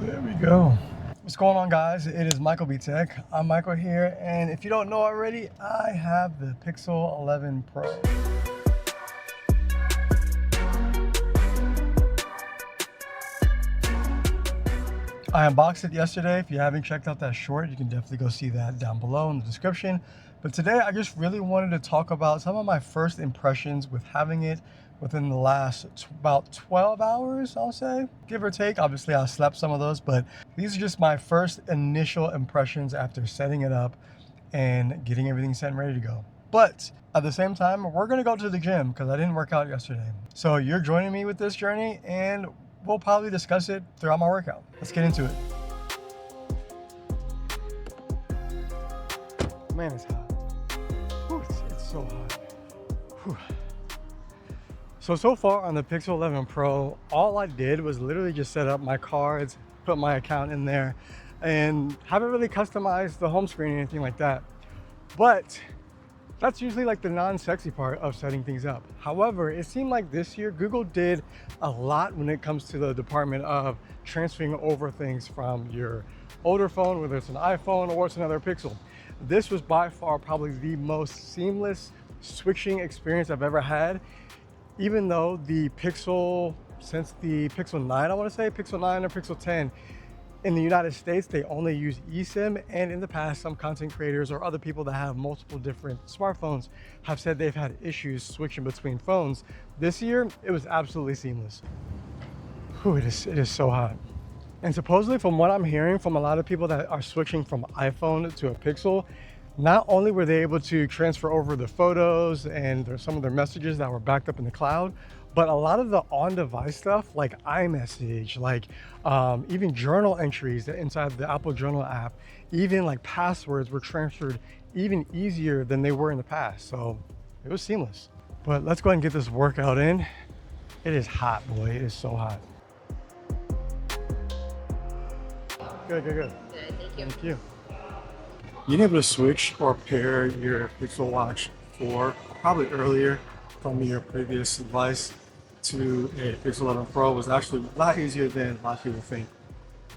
There we go. What's going on, guys? It is Michael B Tech. I'm Michael here, and if you don't know already, I have the Pixel 11 Pro. I unboxed it yesterday. If you haven't checked out that short, you can definitely go see that down below in the description. But today I just really wanted to talk about some of my first impressions with having it within the last about 12 hours, I'll say, give or take. Obviously I slept some of those, but these are just my first initial impressions after setting it up and getting everything set and ready to go. But at the same time, we're gonna go to the gym because I didn't work out yesterday. So you're joining me with this journey, and we'll probably discuss it throughout my workout. Let's get into it. Man, it's hot. Whew, it's so hot. Whew. So far on the Pixel 11 Pro, all I did was literally just set up my cards, put my account in there, and haven't really customized the home screen or anything like that. But that's usually like the non-sexy part of setting things up. However, it seemed like this year Google did a lot when it comes to the department of transferring over things from your older phone, whether it's an iPhone or it's another Pixel. This was by far probably the most seamless switching experience I've ever had. Even though the Pixel, since the Pixel 9, I want to say, Pixel 9 or Pixel 10, in the United States, they only use eSIM, and in the past, some content creators or other people that have multiple different smartphones have said they've had issues switching between phones. This year, it was absolutely seamless. Whew, it is so hot. And supposedly, from what I'm hearing from a lot of people that are switching from iPhone to a Pixel, not only were they able to transfer over the photos and some of their messages that were backed up in the cloud, but a lot of the on-device stuff like iMessage, like even journal entries inside the Apple Journal app, even like passwords were transferred even easier than they were in the past. So it was seamless. But let's go ahead and get this workout in. It is hot, boy. It is so hot. Good. Good, thank you. Thank you. Being able to switch or pair your Pixel Watch 4 probably earlier from your previous device to a Pixel 11 Pro was actually a lot easier than a lot of people think.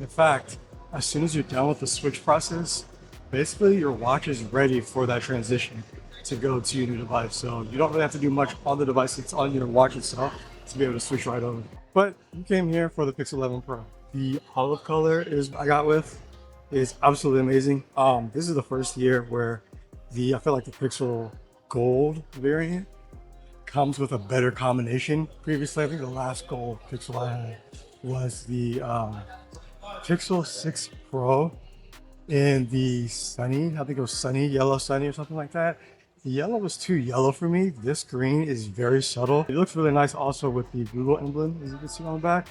In fact, as soon as you're done with the switch process, basically your watch is ready for that transition to go to your new device. So you don't really have to do much on the device, it's on your watch itself to be able to switch right over. But you came here for the Pixel 11 Pro. The olive color is absolutely amazing. This is the first year where I feel like the Pixel Gold variant comes with a better combination. Previously, I think the last gold Pixel I had was the Pixel 6 Pro in the sunny, I think it was sunny, yellow sunny or something like that. The yellow was too yellow for me. This green is very subtle. It looks really nice also with the Google emblem, as you can see on the back.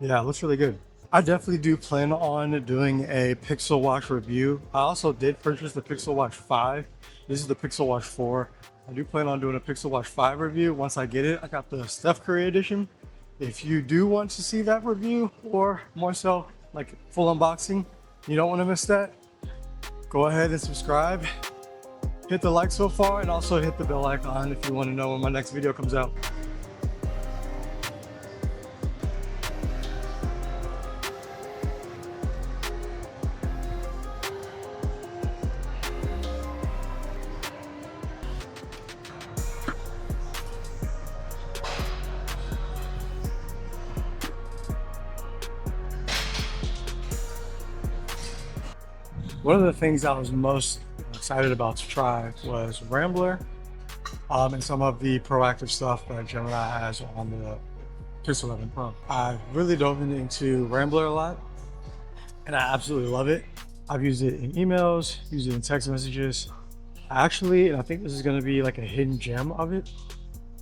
Yeah, it looks really good. I definitely do plan on doing a Pixel Watch review. I also did purchase the Pixel Watch 5. This is the Pixel Watch 4. I do plan on doing a Pixel Watch 5 review once I get it. I got the Steph Curry edition. If you do want to see that review, or more so like full unboxing, you don't want to miss that, go ahead and subscribe. Hit the like so far, and also hit the bell icon if you want to know when my next video comes out. One of the things I was most excited about to try was Rambler and some of the proactive stuff that Gemini has on the Pixel 11 Pro. I really dove into Rambler a lot, and I absolutely love it. I've used it in emails, used it in text messages. Actually, and I think this is going to be like a hidden gem of it,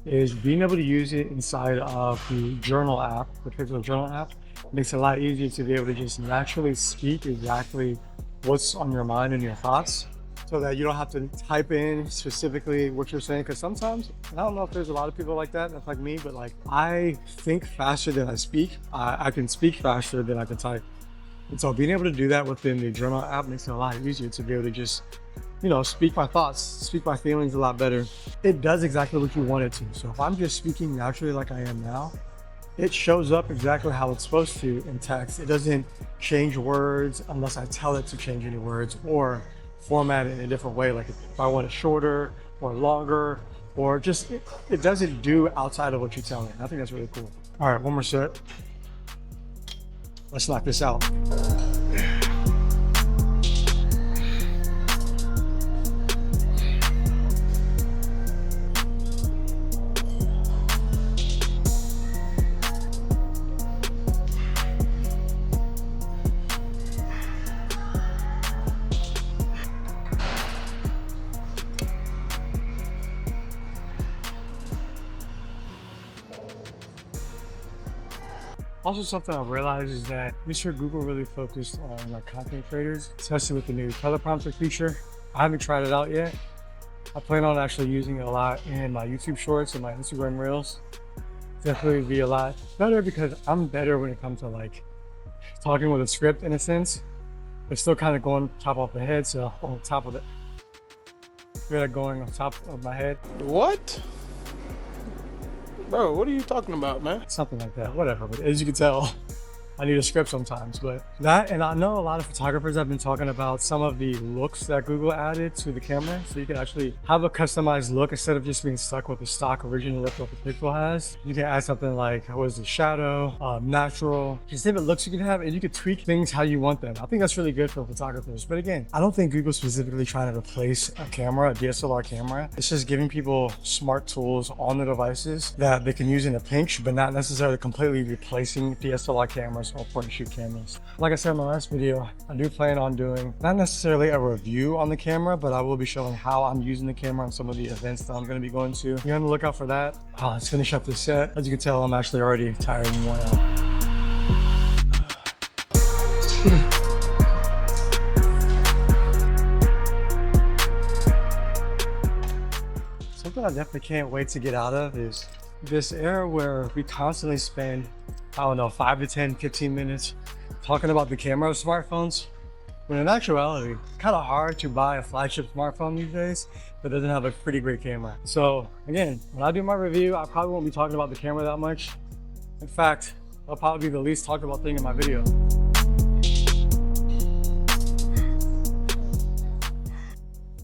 is being able to use it inside of the Journal app, the Pixel Journal app. It makes it a lot easier to be able to just naturally speak exactly what's on your mind and your thoughts, so that you don't have to type in specifically what you're saying. Because sometimes, and I don't know if there's a lot of people like that, that's like me, but like I think faster than I speak. I can speak faster than I can type. And so being able to do that within the Journal app makes it a lot easier to be able to just, you know, speak my thoughts, speak my feelings a lot better. It does exactly what you want it to. So if I'm just speaking naturally like I am now, it shows up exactly how it's supposed to in text. It doesn't change words unless I tell it to change any words or format it in a different way. Like if I want it shorter or longer, or just, it doesn't do outside of what you tell it. I think that's really cool. All right, one more set. Let's knock this out. Also, something I've realized is that Mr. Google really focused on like content creators, especially with the new teleprompter feature. I haven't tried it out yet. I plan on actually using it a lot in my YouTube shorts and my Instagram reels. Definitely be a lot better because I'm better when it comes to like talking with a script in a sense, but still kind of going top off the head. So on top of it, going on top of my head. What? Bro, what are you talking about, man? Something like that, whatever. But as you can tell, I need a script sometimes, but that, and I know a lot of photographers have been talking about some of the looks that Google added to the camera. So you can actually have a customized look instead of just being stuck with the stock original look that the Pixel has. You can add something like, what is the shadow, natural, just different looks you can have, and you can tweak things how you want them. I think that's really good for photographers. But again, I don't think Google's specifically trying to replace a camera, a DSLR camera. It's just giving people smart tools on the devices that they can use in a pinch, but not necessarily completely replacing DSLR cameras or point and shoot cameras. Like I said in my last video, I do plan on doing not necessarily a review on the camera, but I will be showing how I'm using the camera on some of the events that I'm going to be going to. Be on the lookout for that. Let's finish up this set. As you can tell, I'm actually already tired and worn out. Something I definitely can't wait to get out of is this era where we constantly spend, I don't know, 5 to 10, 15 minutes talking about the camera of smartphones, when in actuality, it's kind of hard to buy a flagship smartphone these days that doesn't have a pretty great camera. So again, when I do my review, I probably won't be talking about the camera that much. In fact, I'll probably be the least talked about thing in my video.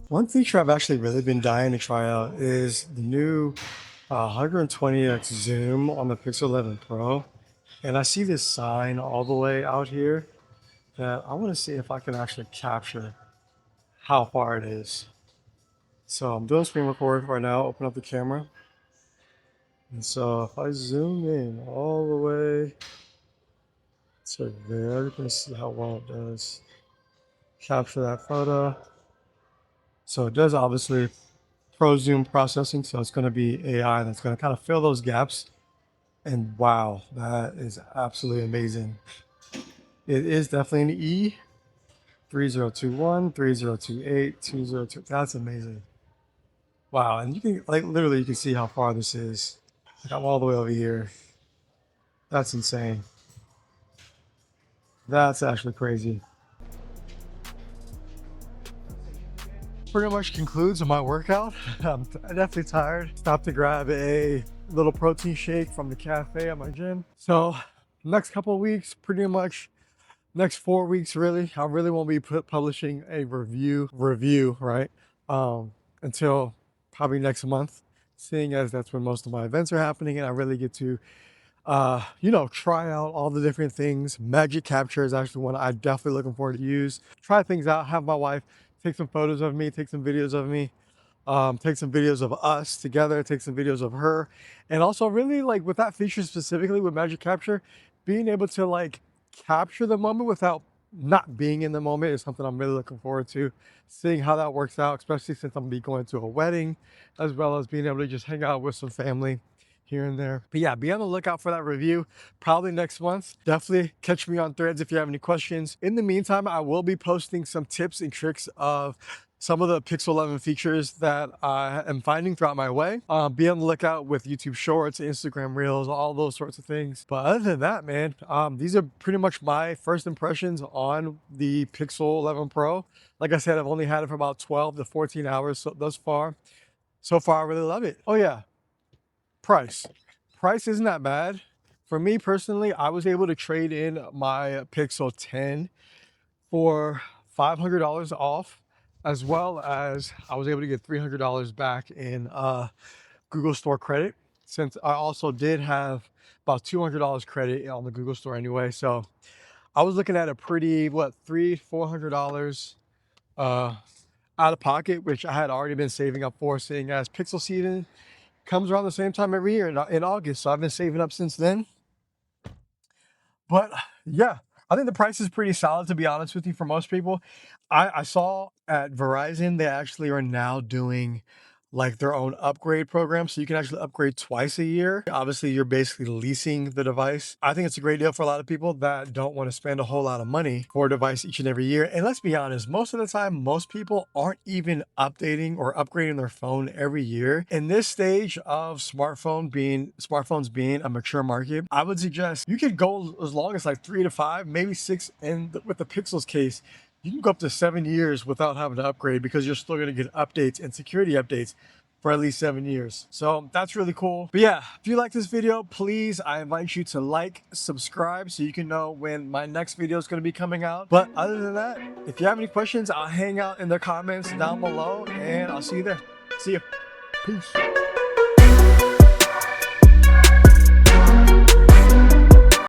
One feature I've actually really been dying to try out is the new 120x zoom on the Pixel 11 Pro. And I see this sign all the way out here that I want to see if I can actually capture how far it is. So I'm doing screen record right now, open up the camera. And so if I zoom in all the way to there, you can see how well it does capture that photo. So it does obviously pro zoom processing, so it's going to be AI that's going to kind of fill those gaps. And wow, that is absolutely amazing. It is definitely an E. 3021, 3028, 202. That's amazing. Wow, and you can like literally you can see how far this is. Like I'm all the way over here. That's insane. That's actually crazy. Pretty much concludes my workout. I'm definitely tired. Stopped to grab a little protein shake from the cafe at my gym. So next couple of weeks, pretty much next 4 weeks really, I really won't be publishing a review, right? Until probably next month, seeing as that's when most of my events are happening and I really get to you know, try out all the different things. Magic Capture is actually one I'm definitely looking forward to use. Try things out, have my wife take some photos of me, take some videos of me, take some videos of us together, take some videos of her. And also really like with that feature specifically with Magic Capture, being able to like capture the moment without not being in the moment is something I'm really looking forward to. Seeing how that works out, especially since I'm gonna be going to a wedding, as well as being able to just hang out with some family here and there. But yeah, be on the lookout for that review probably next month. Definitely catch me on Threads if you have any questions. In the meantime, I will be posting some tips and tricks of some of the Pixel 11 features that I am finding throughout my way. Be on the lookout with YouTube Shorts, Instagram Reels, all those sorts of things. But other than that, man, these are pretty much my first impressions on the Pixel 11 Pro. Like I said, I've only had it for about 12 to 14 hours thus far. So far, I really love it. Oh yeah. Price isn't that bad For me personally, I was able to trade in my Pixel 10 for $500 off, as well as I was able to get $300 back in Google Store credit, since I also did have about $200 credit on the Google Store anyway. So I was looking at a pretty, what, $400 uh, out of pocket, which I had already been saving up for, seeing as Pixel season comes around the same time every year in August. So I've been saving up since then. But yeah, I think the price is pretty solid, to be honest with you, for most people. I saw at Verizon, they actually are now doing like their own upgrade program. So you can actually upgrade twice a year. Obviously, you're basically leasing the device. I think it's a great deal for a lot of people that don't want to spend a whole lot of money for a device each and every year. And let's be honest, most of the time, most people aren't even updating or upgrading their phone every year. In this stage of smartphones being a mature market, I would suggest you could go as long as like 3 to 5, maybe 6. And with the Pixel's case, you can go up to 7 years without having to upgrade, because you're still going to get updates and security updates for at least 7 years. So that's really cool. But yeah, if you like this video, please, I invite you to like, subscribe, so you can know when my next video is going to be coming out. But other than that, if you have any questions, I'll hang out in the comments down below, and I'll see you there. See you. Peace.